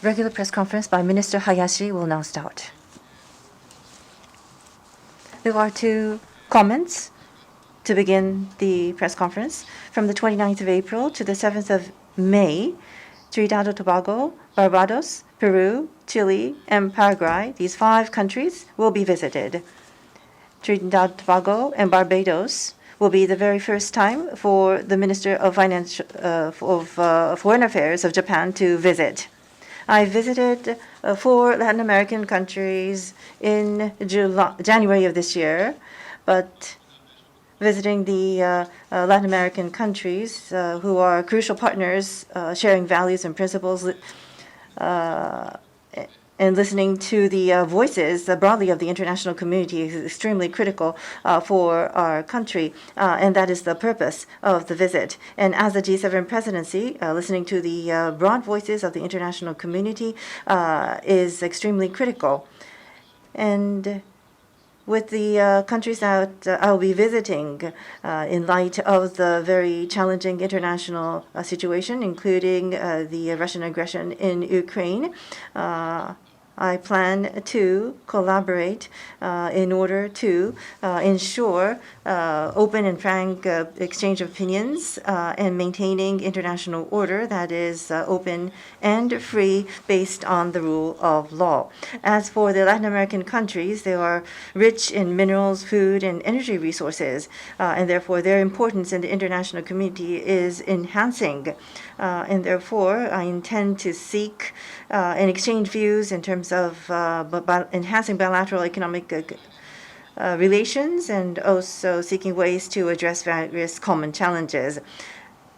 Regular press conference by Minister Hayashi will now start. There are two comments to begin the press conference. From the 29th of April to the 7th of May, Trinidad and Tobago, Barbados, Peru, Chile, and Paraguay, these 5 countries, will be visited. Trinidad and Tobago and Barbados will be the very first time for the Minister of Foreign Affairs of Japan to visit. I visited 4 Latin American countries in January of this year, but visiting the Latin American countries who are crucial partners, sharing values and principles, and listening to the voices broadly of the international community is extremely critical for our country, and that is the purpose of the visit. And as the G7 presidency, listening to the broad voices of the international community is extremely critical. And with the countries that I'll be visiting, in light of the very challenging international situation, including the Russian aggression in Ukraine, I plan to collaborate in order to ensure open and frank exchange of opinions and maintaining international order that is open and free based on the rule of law. As for the Latin American countries, they are rich in minerals, food, and energy resources, and therefore their importance in the international community is enhancing. And therefore, I intend to seek and exchange views in terms of enhancing bilateral economic relations and also seeking ways to address various common challenges.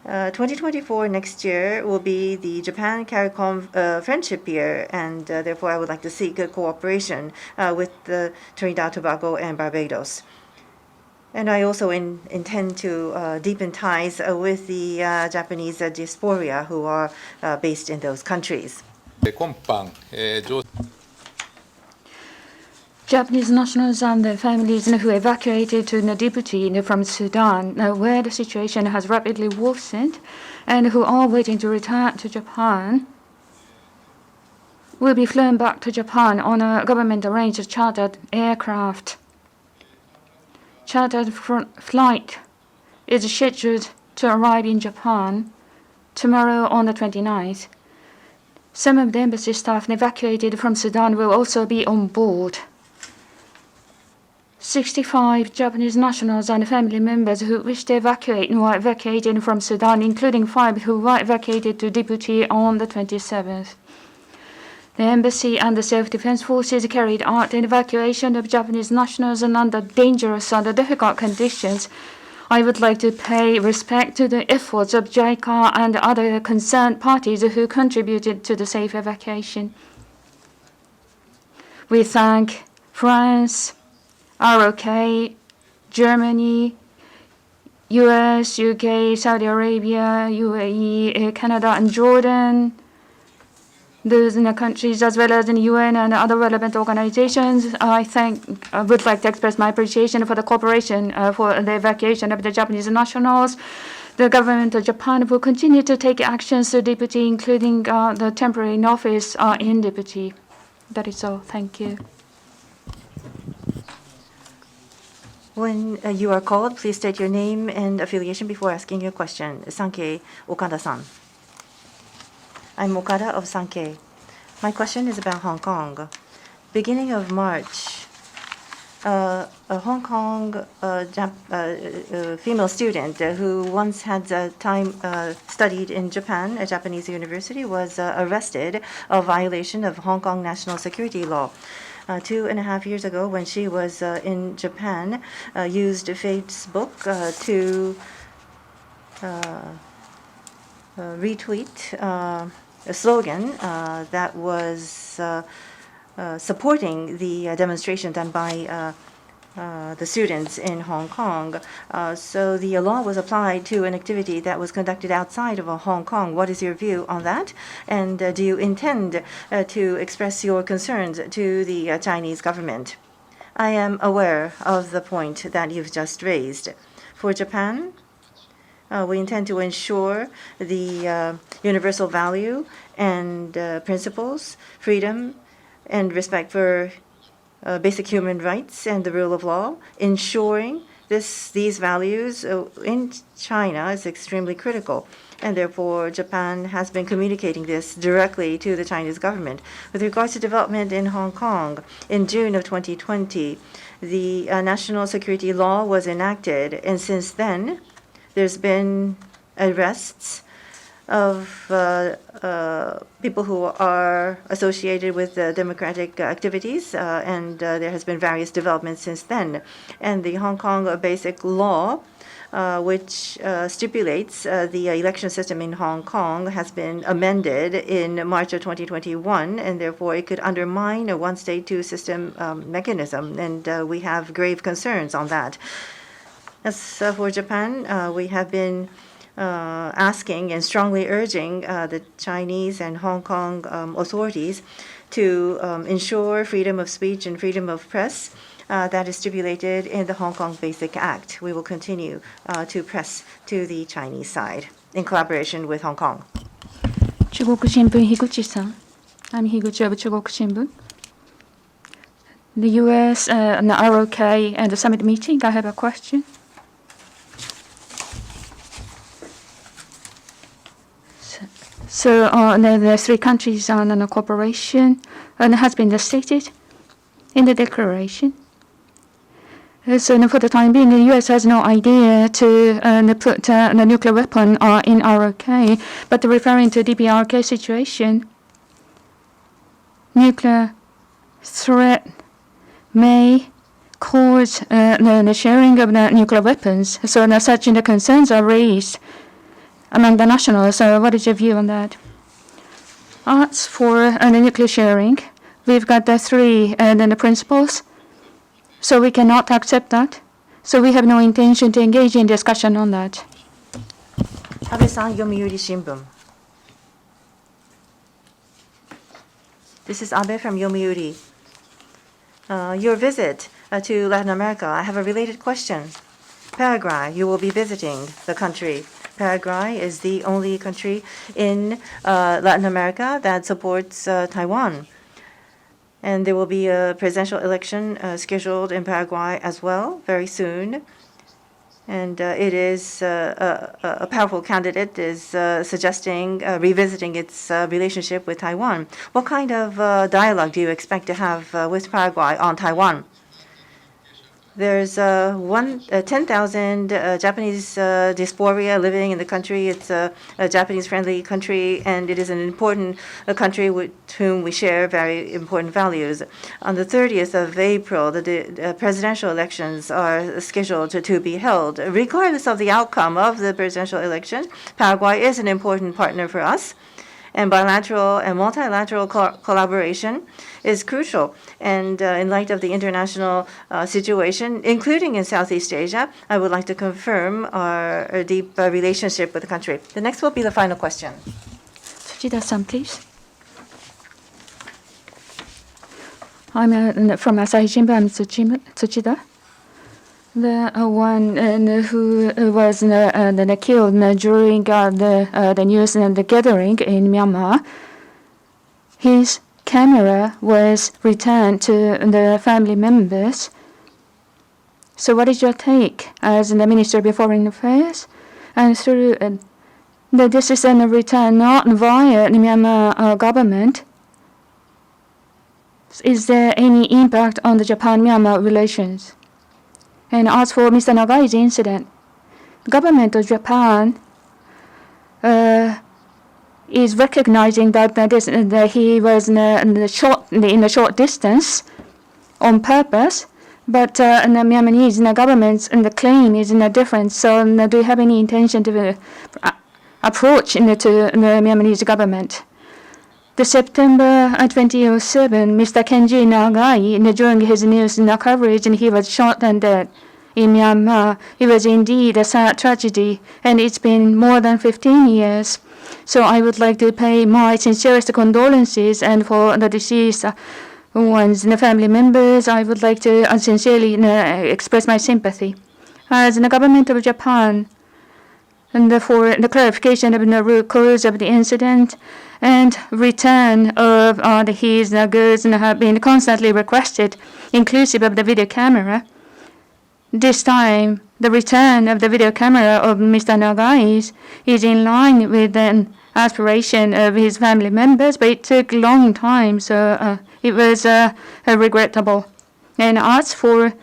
2024 next year will be the Japan CARICOM friendship year, and therefore I would like to seek a cooperation with the Trinidad, Tobago, and Barbados. And I also intend to deepen ties with the Japanese diaspora who are based in those countries. Japanese nationals and their families who evacuated to Djibouti from Sudan, where the situation has rapidly worsened, and who are waiting to return to Japan, will be flown back to Japan on a government-arranged chartered aircraft. Chartered flight is scheduled to arrive in Japan tomorrow on the 29th. Some of the embassy staff evacuated from Sudan will also be on board. 65 Japanese nationals and family members who wish to evacuate were evacuated from Sudan, including 5 who were evacuated to Djibouti on the 27th. The embassy and the self-defense forces carried out an evacuation of Japanese nationals under dangerous and difficult conditions. I would like to pay respect to the efforts of JICA and other concerned parties who contributed to the safe evacuation. We thank France, ROK, Germany, US, UK, Saudi Arabia, UAE, Canada, and Jordan, those in the countries as well as in the UN and other relevant organizations. I would like to express my appreciation for the cooperation for the evacuation of the Japanese nationals. The government of Japan will continue to take actions to Djibouti, including the temporary office in Djibouti. That is all. Thank you. When you are called, please state your name and affiliation before asking your question. Sankei Okada-san. I'm Okada of Sankei. My question is about Hong Kong. Beginning of March, a Hong Kong female student who once had studied in Japan, a Japanese university, was arrested of violation of Hong Kong national security law. 2.5 years ago, when she was in Japan, used Facebook to retweet a slogan that was supporting the demonstration done by the students in Hong Kong. So the law was applied to an activity that was conducted outside of Hong Kong. What is your view on that? And do you intend to express your concerns to the Chinese government? I am aware of the point that you've just raised. For Japan, we intend to ensure the universal value and principles, freedom, and respect for basic human rights and the rule of law. Ensuring these values in China is extremely critical, and therefore Japan has been communicating this directly to the Chinese government. With regards to development in Hong Kong, in June of 2020, the national security law was enacted, and since then, there's been arrests of people who are associated with democratic activities, and there has been various developments since then. And the Hong Kong Basic Law, which stipulates the election system in Hong Kong, has been amended in March of 2021, and therefore it could undermine a one-state, two-system mechanism, and we have grave concerns on that. As for Japan, we have been asking and strongly urging the Chinese and Hong Kong authorities to ensure freedom of speech and freedom of press that is stipulated in the Hong Kong Basic Act. We will continue to press to the Chinese side in collaboration with Hong Kong. Chugoku Shimbun, Higuchi-san. I'm Higuchi of Chugoku Shimbun. The U.S. and the ROK and the summit meeting, I have a question. So the three countries on a cooperation has been stated in the declaration. So for the time being, the U.S. has no idea to put the nuclear weapon in ROK, but referring to DPRK situation, nuclear threat may cause the sharing of the nuclear weapons. So such concerns are raised among the nationals. So what is your view on that? As for the nuclear sharing, we've got the three the principles, so we cannot accept that. So we have no intention to engage in discussion on that. Abe-san, Yomiuri Shimbun. This is Abe from Yomiuri. Your visit to Latin America, I have a related question. Paraguay, you will be visiting the country. Paraguay is the only country in Latin America that supports Taiwan. And there will be a presidential election scheduled in Paraguay as well very soon. And it is a powerful candidate is suggesting revisiting its relationship with Taiwan. What kind of dialogue do you expect to have with Paraguay on Taiwan? There's 10,000 Japanese diaspora living in the country. It's a Japanese-friendly country, and it is an important country with whom we share very important values. On the 30th of April, the presidential elections are scheduled to be held. Regardless of the outcome of the presidential elections, Paraguay is an important partner for us. And bilateral and multilateral collaboration is crucial. And in light of the international situation, including in Southeast Asia, I would like to confirm our deep relationship with the country. The next will be the final question. Tsuchida-san, please. I'm from Asahi Shimbun. I'm Tsuchida. The one who was killed during the news and the gathering in Myanmar, his camera was returned to the family members. So what is your take as the Minister of Foreign Affairs? And through this is a return not via the Myanmar government. Is there any impact on the Japan-Myanmar relations? And as for Mr. Nagai's incident, the government of Japan is recognizing that he was in a short distance on purpose, but the Myanmarese government's claim is different. So do you have any intention to approach to the Myanmarese government? The September 2007, Mr. Kenji Nagai, during his news coverage, and he was shot and dead in Myanmar. It was indeed a sad tragedy, and it's been more than 15 years. So I would like to pay my sincerest condolences, and for the deceased ones and the family members, I would like to sincerely express my sympathy. As the government of Japan, and for the clarification of the root cause of the incident and return of his goods have been constantly requested, inclusive of the video camera. This time, the return of the video camera of Mr. Nagai is in line with an aspiration of his family members, but it took a long time, so it was regrettable. And as for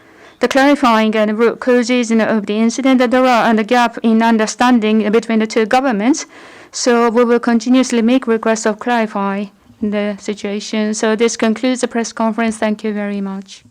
the clarifying and root causes of the incident, there are a gap in understanding between the two governments, so we will continuously make requests of clarify the situation. So this concludes the press conference. Thank you very much.